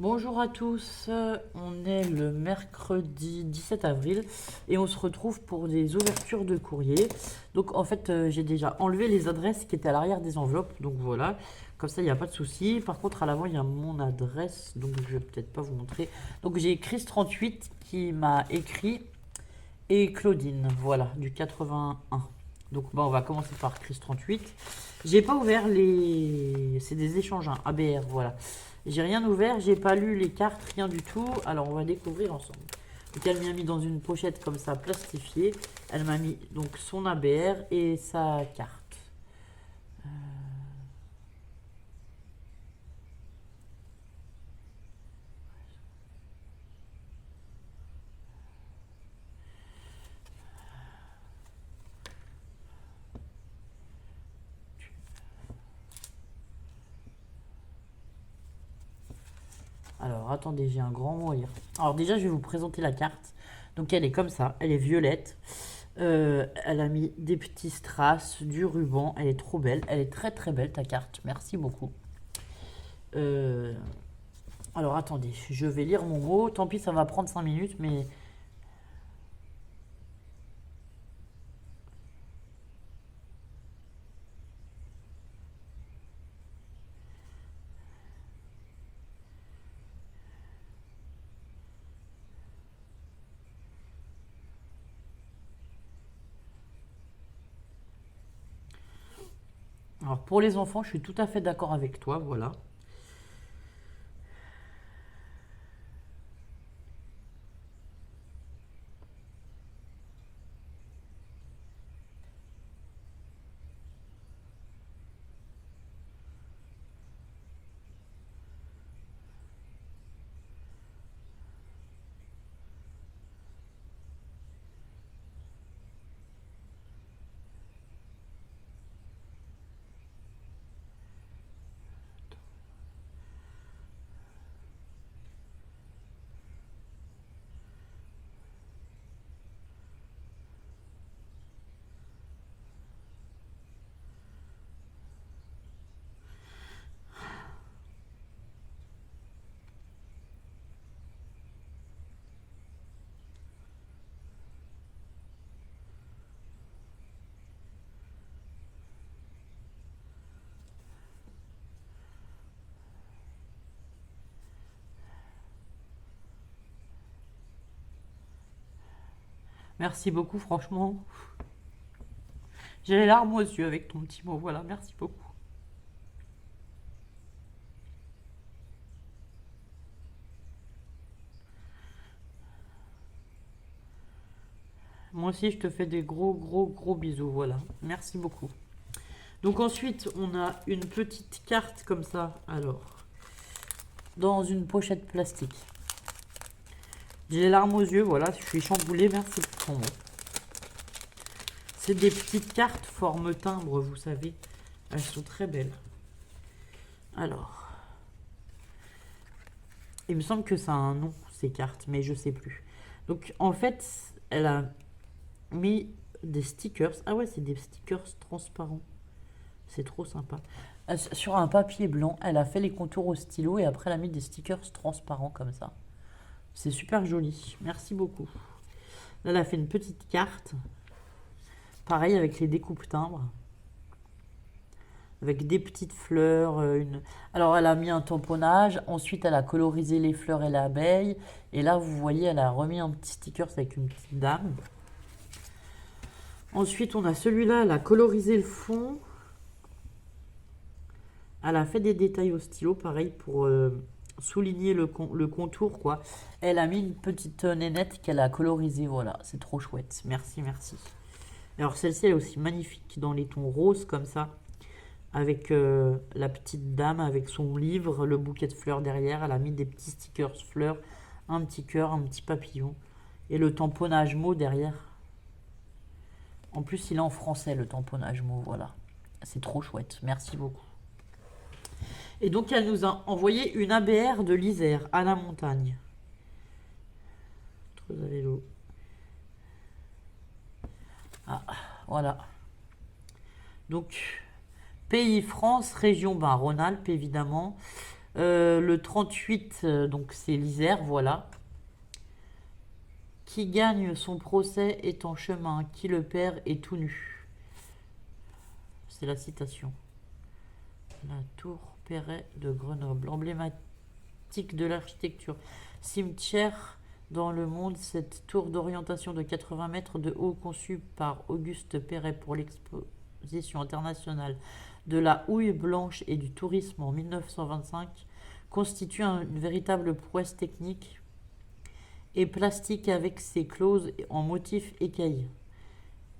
Bonjour à tous, on est le mercredi 17 avril et on se retrouve pour des ouvertures de courrier. Donc en fait j'ai déjà enlevé les adresses qui étaient à l'arrière des enveloppes, donc voilà, comme ça il n'y a pas de souci. Par contre à l'avant il y a mon adresse, donc je vais peut-être pas vous montrer. Donc j'ai Chris38 qui m'a écrit et Claudine, voilà, du 81. Donc bah, on va commencer par Chris38. J'ai pas ouvert les... C'est des échanges, hein, ABR, voilà. J'ai rien ouvert, j'ai pas lu les cartes, rien du tout. Alors on va découvrir ensemble. Donc elle m'a mis dans une pochette comme ça, plastifiée. Elle m'a mis donc son ABR et sa carte. Alors attendez, j'ai un grand mot à lire. Alors déjà je vais vous présenter la carte. Donc elle est comme ça, elle est violette. Elle a mis des petits strass, du ruban, elle est trop belle. Elle est très très belle ta carte, merci beaucoup. Euh, alors attendez, je vais lire mon mot. Tant pis, ça va prendre 5 minutes, mais... Alors pour les enfants, je suis tout à fait d'accord avec toi, voilà. Merci beaucoup, franchement. J'ai les larmes aux yeux avec ton petit mot, voilà, merci beaucoup. Moi aussi, je te fais des gros, gros, gros bisous, voilà. Merci beaucoup. Donc ensuite, on a une petite carte comme ça, alors, dans une pochette plastique. J'ai les larmes aux yeux, voilà, je suis chamboulée, merci pour ton mot. C'est des petites cartes forme timbre, vous savez. Elles sont très belles. Alors, il me semble que ça a un nom, ces cartes, mais je sais plus. Donc en fait, elle a mis des stickers. Ah ouais, c'est des stickers transparents. C'est trop sympa. Sur un papier blanc, elle a fait les contours au stylo et après elle a mis des stickers transparents comme ça. C'est super joli. Merci beaucoup. Là, elle a fait une petite carte. Pareil avec les découpes timbres. Avec des petites fleurs. Alors, elle a mis un tamponnage. Ensuite, elle a colorisé les fleurs et l'abeille. Et là, vous voyez, elle a remis un petit sticker avec une petite dame. Ensuite, on a celui-là. Elle a colorisé le fond. Elle a fait des détails au stylo, pareil, pour souligner le contour, quoi. Elle a mis une petite nénette qu'elle a colorisée, voilà. C'est trop chouette. Merci, merci. Alors, celle-ci, elle est aussi magnifique dans les tons roses, comme ça. Avec la petite dame, avec son livre, le bouquet de fleurs derrière. Elle a mis des petits stickers fleurs, un petit cœur, un petit papillon. Et le tamponnage mot derrière. En plus, il est en français, le tamponnage mot, voilà. C'est trop chouette. Merci beaucoup. Et donc, elle nous a envoyé une ABR de l'Isère à la montagne. Trop à vélo. Ah, voilà. Donc, pays France, région Rhône-Alpes, évidemment. Le 38, donc c'est l'Isère, voilà. Qui gagne son procès est en chemin, qui le perd est tout nu. C'est la citation. La tour Perret de Grenoble, emblématique de l'architecture. Cimetière dans le monde, cette tour d'orientation de 80 mètres de haut conçue par Auguste Perret pour l'exposition internationale de la houille blanche et du tourisme en 1925 constitue une véritable prouesse technique et plastique avec ses clauses en motifs écaillés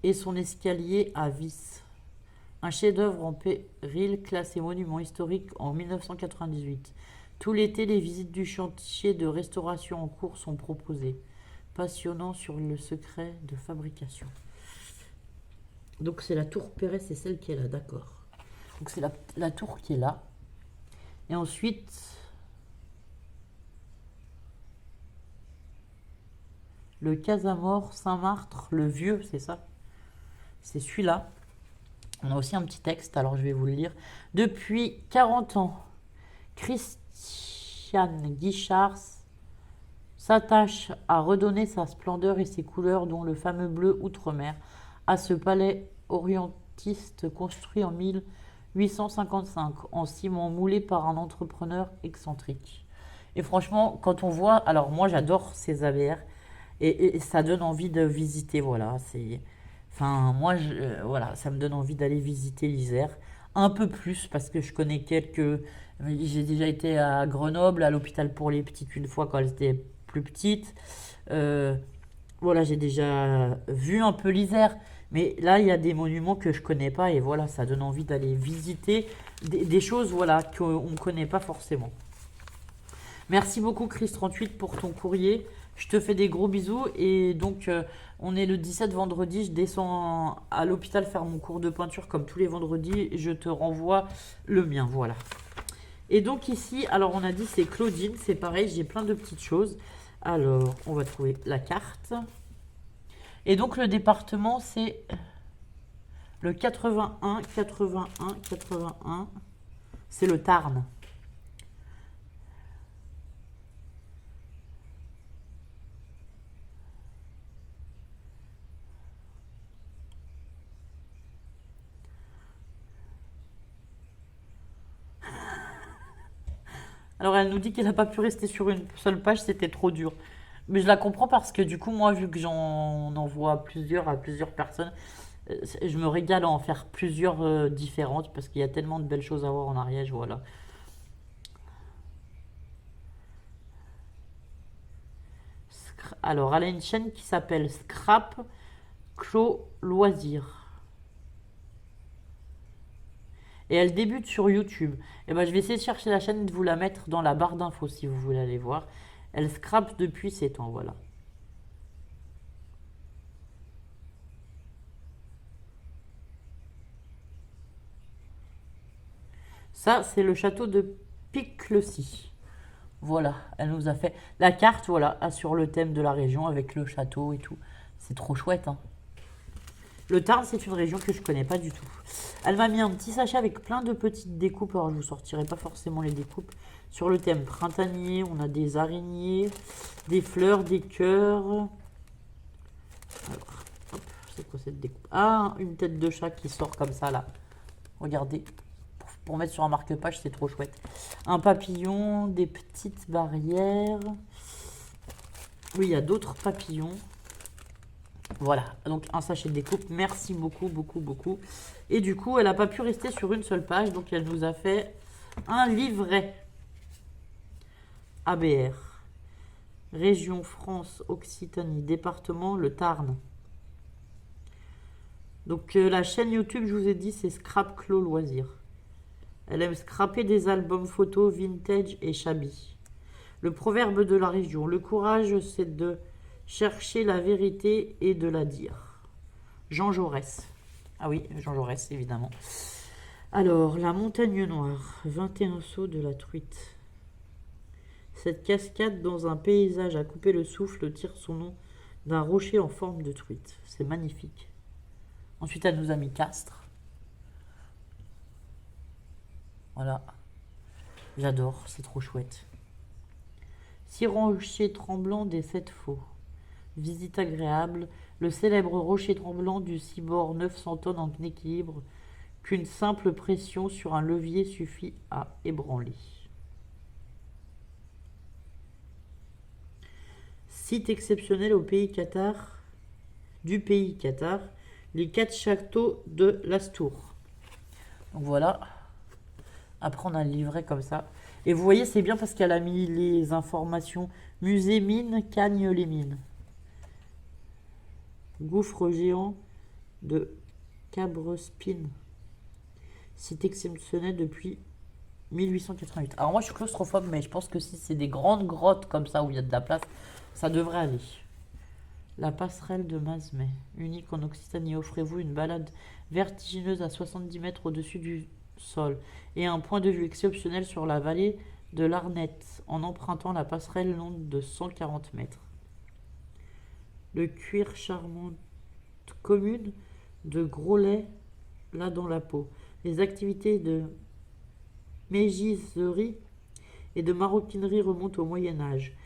et son escalier à vis. Un chef-d'œuvre en péril classé monument historique en 1998. Tout l'été, les visites du chantier de restauration en cours sont proposées. Passionnant sur le secret de fabrication. Donc c'est la tour Perret, c'est celle qui est là, d'accord. Donc c'est la tour qui est là. Et ensuite, le Casamor Saint-Martre, le vieux, c'est ça? C'est celui-là. On a aussi un petit texte, alors je vais vous le lire. Depuis 40 ans, Christiane Guichard s'attache à redonner sa splendeur et ses couleurs, dont le fameux bleu outre-mer, à ce palais orientiste construit en 1855 en ciment moulé par un entrepreneur excentrique. Et franchement, quand on voit, alors moi j'adore ces AVR et ça donne envie de visiter, voilà, c'est... Enfin, moi, voilà, ça me donne envie d'aller visiter l'Isère. Un peu plus, parce que je connais quelques... J'ai déjà été à Grenoble, à l'hôpital pour les petites, une fois quand elles étaient plus petites. Voilà, j'ai déjà vu un peu l'Isère. Mais là, il y a des monuments que je connais pas. Et voilà, ça donne envie d'aller visiter des choses, voilà, qu'on ne connaît pas forcément. Merci beaucoup, Chris38, pour ton courrier. Je te fais des gros bisous. Et donc, on est le 17 vendredi. Je descends à l'hôpital faire mon cours de peinture comme tous les vendredis. Je te renvoie le mien. Voilà. Et donc ici, alors on a dit c'est Claudine. C'est pareil, j'ai plein de petites choses. Alors, on va trouver la carte. Et donc, le département, c'est le 81, 81, 81. C'est le Tarn. Alors elle nous dit qu'elle n'a pas pu rester sur une seule page, c'était trop dur. Mais je la comprends parce que du coup, moi, vu que j'en envoie plusieurs à plusieurs personnes, je me régale à en faire plusieurs différentes parce qu'il y a tellement de belles choses à voir en Ariège, voilà. Alors, elle a une chaîne qui s'appelle Scrap Clos Loisirs. Et elle débute sur YouTube. Et ben, je vais essayer de chercher la chaîne et de vous la mettre dans la barre d'infos si vous voulez aller voir. Elle scrape depuis 7 ans, voilà. Ça, c'est le château de Piclessy. Voilà, elle nous a fait la carte, voilà, sur le thème de la région avec le château et tout. C'est trop chouette, hein. Le Tarn, c'est une région que je connais pas du tout. Elle m'a mis un petit sachet avec plein de petites découpes. Alors, je vous sortirai pas forcément les découpes. Sur le thème printanier, on a des araignées, des fleurs, des cœurs. Alors, hop, c'est quoi cette découpe? Ah, une tête de chat qui sort comme ça, là. Regardez. Pour mettre sur un marque-page, c'est trop chouette. Un papillon, des petites barrières. Oui, il y a d'autres papillons. Voilà, donc un sachet de découpe. Merci beaucoup, beaucoup, beaucoup. Et du coup, elle n'a pas pu rester sur une seule page. Donc, elle nous a fait un livret. ABR. Région France, Occitanie, département, le Tarn. Donc, la chaîne YouTube, je vous ai dit, c'est Scrap Clos Loisirs. Elle aime scraper des albums photos vintage et shabby. Le proverbe de la région. Le courage, c'est de chercher la vérité et de la dire. Jean Jaurès. Ah oui, Jean Jaurès, évidemment. Alors, la montagne noire, 21 sauts de la truite. Cette cascade dans un paysage à couper le souffle tire son nom d'un rocher en forme de truite. C'est magnifique. Ensuite, elle nous a mis Castres. Voilà. J'adore, c'est trop chouette. 6 rochers tremblants des 7 faux. Visite agréable. Le célèbre rocher tremblant du cibord 900 tonnes en équilibre qu'une simple pression sur un levier suffit à ébranler. Site exceptionnel au pays Qatar, du pays Qatar, les 4 châteaux de l'Astour. Donc voilà. Après, on a le livret comme ça. Et vous voyez, c'est bien parce qu'elle a mis les informations. Musée mine, Cagne les mines. Gouffre géant de Cabrespine. Site exceptionnel depuis 1888. Alors moi, je suis claustrophobe, mais je pense que si c'est des grandes grottes comme ça où il y a de la place, ça devrait aller. La passerelle de Mazemet, unique en Occitanie. Offrez-vous une balade vertigineuse à 70 mètres au-dessus du sol et un point de vue exceptionnel sur la vallée de l'Arnette en empruntant la passerelle longue de 140 mètres. Le cuir charmante commune de Groslay, là dans la peau. Les activités de mégisserie et de maroquinerie remontent au Moyen-Âge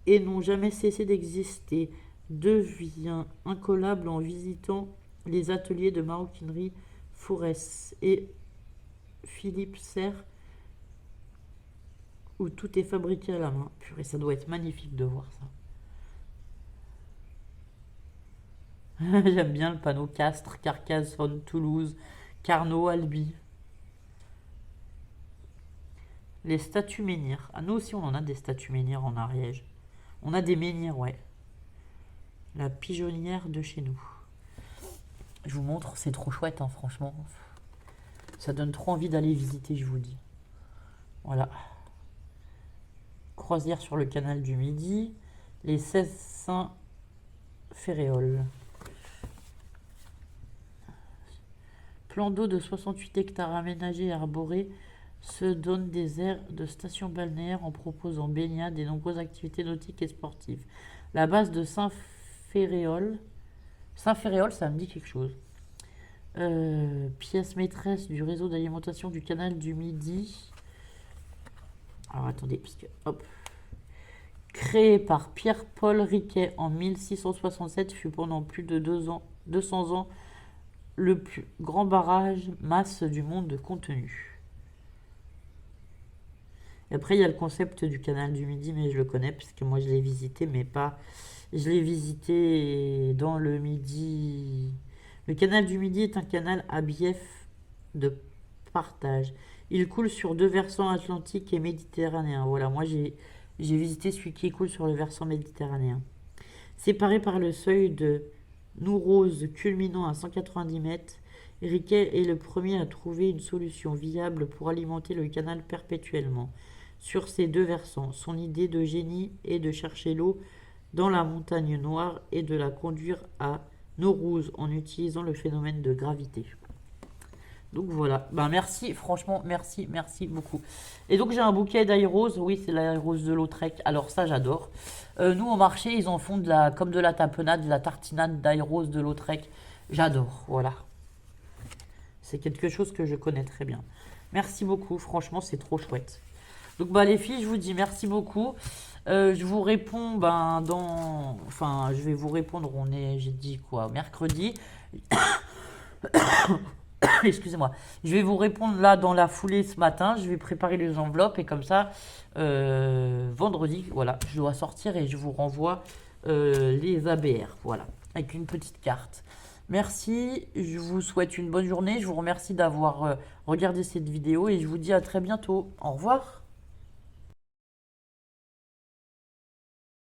et n'ont jamais cessé d'exister. Devient incollable en visitant les ateliers de maroquinerie Fourès et Philippe Serre où tout est fabriqué à la main. Purée, ça doit être magnifique de voir ça. J'aime bien le panneau Castres, Carcassonne, Toulouse, Carnot, Albi. Les statues menhirs. Ah, nous aussi, on en a des statues menhirs en Ariège. On a des menhirs, ouais. La pigeonnière de chez nous. Je vous montre, c'est trop chouette, hein, franchement. Ça donne trop envie d'aller visiter, je vous dis. Voilà. Croisière sur le canal du Midi. Les 16 Saint-Ferréol. Plan d'eau de 68 hectares aménagés et arborés se donne des aires de station balnéaire en proposant baignade et nombreuses activités nautiques et sportives. La base de Saint-Ferréol. Saint-Ferréol, ça me dit quelque chose. Pièce maîtresse du réseau d'alimentation du canal du Midi. Alors attendez, parce que hop. Créé par Pierre-Paul Riquet en 1667, fut pendant plus de 200 ans le plus grand barrage masse du monde de contenu. Et après, il y a le concept du canal du Midi, mais je le connais parce que moi je l'ai visité, mais pas. Je l'ai visité dans le Midi. Le canal du Midi est un canal à bief de partage. Il coule sur 2 versants atlantiques et méditerranéens. Voilà, moi j'ai visité celui qui coule sur le versant méditerranéen. Séparé par le seuil de Nourouz culminant à 190 mètres, Riquet est le premier à trouver une solution viable pour alimenter le canal perpétuellement. Sur ces 2 versants, son idée de génie est de chercher l'eau dans la montagne noire et de la conduire à Nourouz en utilisant le phénomène de gravité. Donc voilà, ben merci, franchement, merci beaucoup. Et donc j'ai un bouquet d'ail rose, oui c'est l'ail rose de Lautrec, alors ça j'adore. Nous au marché ils en font comme de la tapenade, de la tartinade d'ail rose de Lautrec, j'adore, voilà. C'est quelque chose que je connais très bien. Merci beaucoup, franchement c'est trop chouette. Donc bah les filles, je vous dis merci beaucoup. Je vous réponds je vais vous répondre, j'ai dit quoi, mercredi. Excusez-moi, je vais vous répondre là dans la foulée ce matin, je vais préparer les enveloppes et comme ça, vendredi, voilà, je dois sortir et je vous renvoie les ABR, voilà, avec une petite carte. Merci, je vous souhaite une bonne journée, je vous remercie d'avoir regardé cette vidéo et je vous dis à très bientôt. Au revoir.